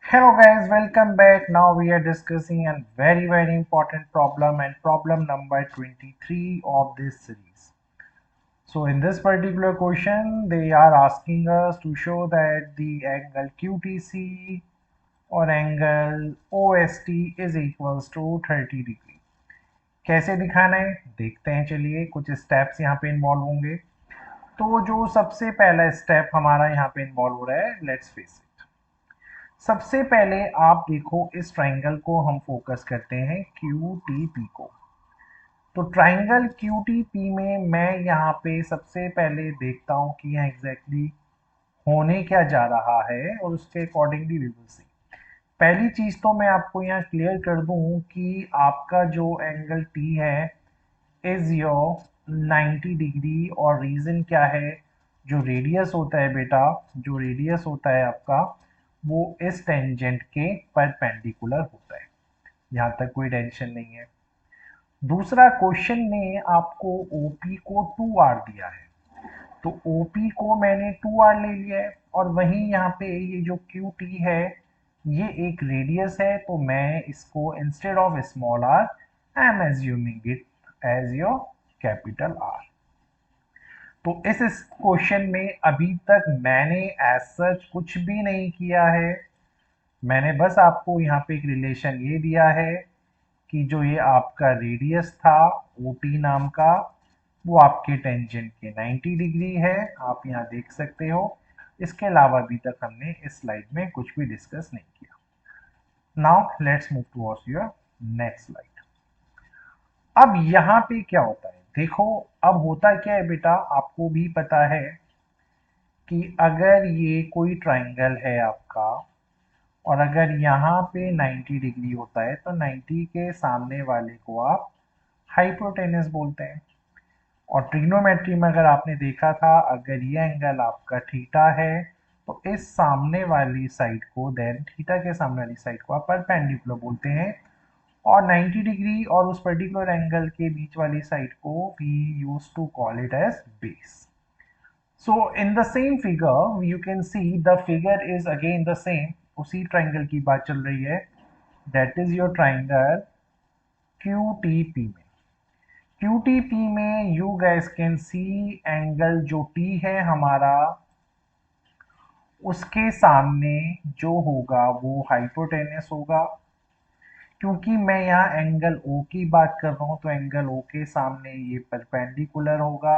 Hello guys, welcome back. Now we are discussing a very important problem and problem number 23 of this series. So in this particular question, they are asking us to show that the angle QTC or angle OST is equals to 30 degree. कैसे दिखाना है देखते हैं। चलिए कुछ steps यहाँ पे involve होंगे। तो जो सबसे पहला स्टेप हमारा यहाँ पे इन्वॉल्व हो रहा है, लेट्स फेस इट। सबसे पहले आप देखो, इस ट्राइंगल को हम फोकस करते हैं QTP को। तो ट्राइंगल QTP में मैं यहाँ पे सबसे पहले देखता हूँ कि यहाँ एग्जैक्टली होने क्या जा रहा है और उसके अकॉर्डिंगली वी विल सी। पहली चीज तो मैं आपको यहाँ क्लियर कर दूं कि आपका जो एंगल T है इज योर 90 डिग्री। और रीजन क्या है, जो रेडियस होता है बेटा, जो रेडियस होता है आपका, वो इस टेंजेंट के परपेंडिकुलर होता है। यहाँ तक कोई टेंशन नहीं है। दूसरा, क्वेश्चन ने आपको OP को 2R दिया है, तो OP को मैंने 2R ले लिया है। और वहीं यहाँ पे ये जो QT है ये एक रेडियस है, तो मैं इसको instead of small r I am assuming it as your capital R। तो इस क्वेश्चन में अभी तक मैंने एज सच कुछ भी नहीं किया है। मैंने बस आपको यहाँ पे एक रिलेशन ये दिया है कि जो ये आपका रेडियस था OT नाम का, वो आपके टेंजेंट के 90 डिग्री है, आप यहाँ देख सकते हो। इसके अलावा अभी तक हमने इस स्लाइड में कुछ भी डिस्कस नहीं किया। Now let's move towards your next slide. अब यहाँ पे क्या होता है देखो, अब होता क्या है बेटा, आपको भी पता है कि अगर ये कोई ट्राइंगल है आपका और अगर यहाँ पे 90 डिग्री होता है तो 90 के सामने वाले को आप हाइपोटेनस बोलते हैं। और ट्रिग्नोमेट्री में अगर आपने देखा था, अगर ये एंगल आपका थीटा है तो इस सामने वाली साइड को, देन थीटा के सामने वाली साइड को आप परपेंडिकुलर बोलते हैं। और 90 डिग्री और उस पर्टिकुलर एंगल के बीच वाली साइड को we use to call it as base. So in the same figure you can see the figure is again the same। उसी ट्राइंगल की बात चल रही है, that is your triangle QTP में। QTP में you guys can see angle जो T है हमारा, उसके सामने जो होगा वो हाइपोटेनस होगा। क्योंकि मैं यहाँ एंगल O की बात कर रहा हूँ तो एंगल O के सामने ये परपेंडिकुलर होगा।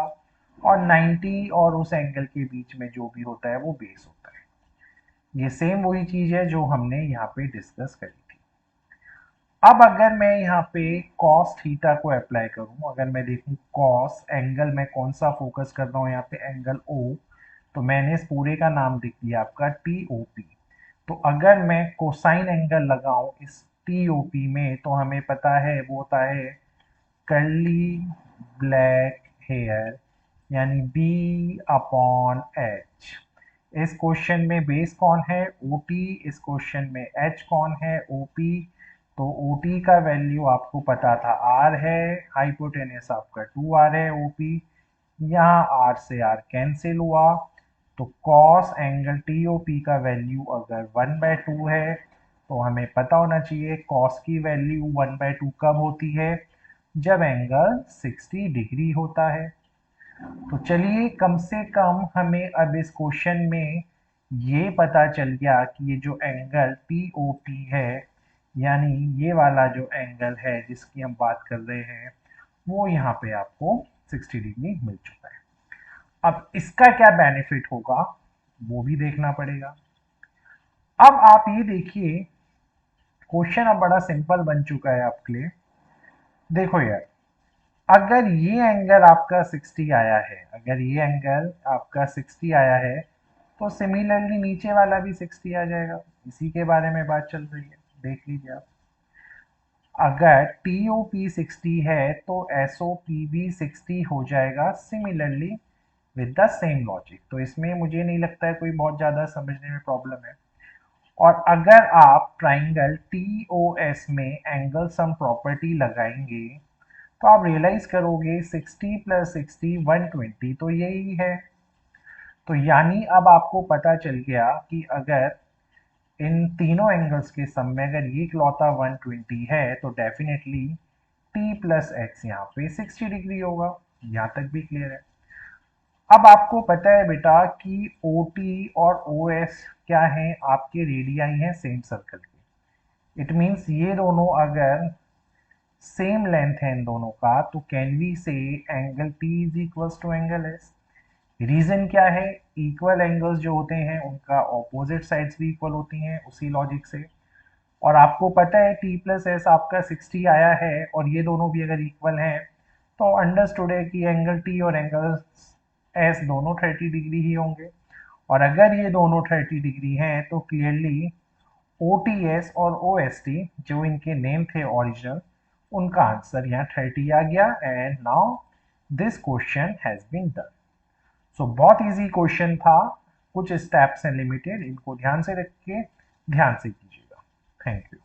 और 90 और उस एंगल के बीच में जो भी होता है वो बेस होता है। ये सेम वही चीज है जो हमने यहाँ पे डिस्कस करी थी। अब अगर मैं यहाँ पे cos थीटा को अप्लाई करूँ, अगर मैं देखूँ cos एंगल में कौन सा फोकस कर रहा हूँ यहाँ पे, एंगल O, तो मैंने इस पूरे का नाम लिख दिया आपका TOP। तो अगर मैं कोसाइन एंगल लगाऊं इस TOP में तो हमें पता है वो होता है कर्ली ब्लैक हेयर, यानी B/H। इस क्वेश्चन में बेस कौन है, OT। इस क्वेश्चन में H कौन है, OP। तो OT का वैल्यू आपको पता था R है, हाइपोटेनस आपका 2R है, OP। यहाँ R से R कैंसिल हुआ, तो cos एंगल TOP का वैल्यू अगर 1/2 है तो हमें पता होना चाहिए cos की वैल्यू 1/2 कब होती है, जब एंगल 60 डिग्री होता है। तो चलिए कम से कम हमें अब इस क्वेश्चन में ये पता चल गया कि ये जो एंगल TOP है, यानी ये वाला जो एंगल है जिसकी हम बात कर रहे हैं, वो यहाँ पे आपको 60 डिग्री मिल चुका है। अब इसका क्या बेनिफिट होगा वो भी देखना पड़ेगा। अब आप ये देखिए, क्वेश्चन अब बड़ा सिंपल बन चुका है आपके लिए। देखो यार, अगर ये एंगल आपका 60 आया है, अगर ये एंगल आपका 60 आया है तो सिमिलरली नीचे वाला भी 60 आ जाएगा। इसी के बारे में बात चल रही है, देख लीजिए आप। अगर TOP 60 है तो SOP भी 60 हो जाएगा similarly with the same logic. तो इसमें मुझे नहीं लगता है कोई बहुत ज़्यादा समझने में प्रॉब्लम है। और अगर आप ट्राइंगल TOS में एंगल सम प्रॉपर्टी लगाएंगे तो आप रियलाइज करोगे 60 + 60 120, तो यही है। तो यानी अब आपको पता चल गया कि अगर इन तीनों एंगल्स के सम में अगर ये इकलौता 120 है तो डेफिनेटली t प्लस एक्स यहाँ पे 60 डिग्री होगा। यहाँ तक भी क्लियर है। अब आपको पता है बेटा कि OT और OS क्या है, आपके रेडियाई हैं सेम सर्कल के। इट मीन्स ये दोनों अगर सेम लेंथ है इन दोनों का तो can we say angle T is equals to angle S। Reason क्या है, इक्वल एंगल्स जो होते हैं उनका ऑपोजिट साइड्स भी इक्वल होती हैं उसी लॉजिक से। और आपको पता है T प्लस एस आपका 60 आया है और ये दोनों भी अगर इक्वल हैं तो अंडरस्टूड है कि एंगल T और एंगल S दोनों 30 डिग्री ही होंगे। और अगर ये दोनों 30 डिग्री हैं तो क्लियरली OTS और OST जो इनके नेम थे ओरिजिनल, उनका आंसर यहाँ 30 आ गया। And now this question has been done. So बहुत इजी क्वेश्चन था, कुछ स्टेप्स हैं लिमिटेड, इनको ध्यान से रख के ध्यान से कीजिएगा। Thank you.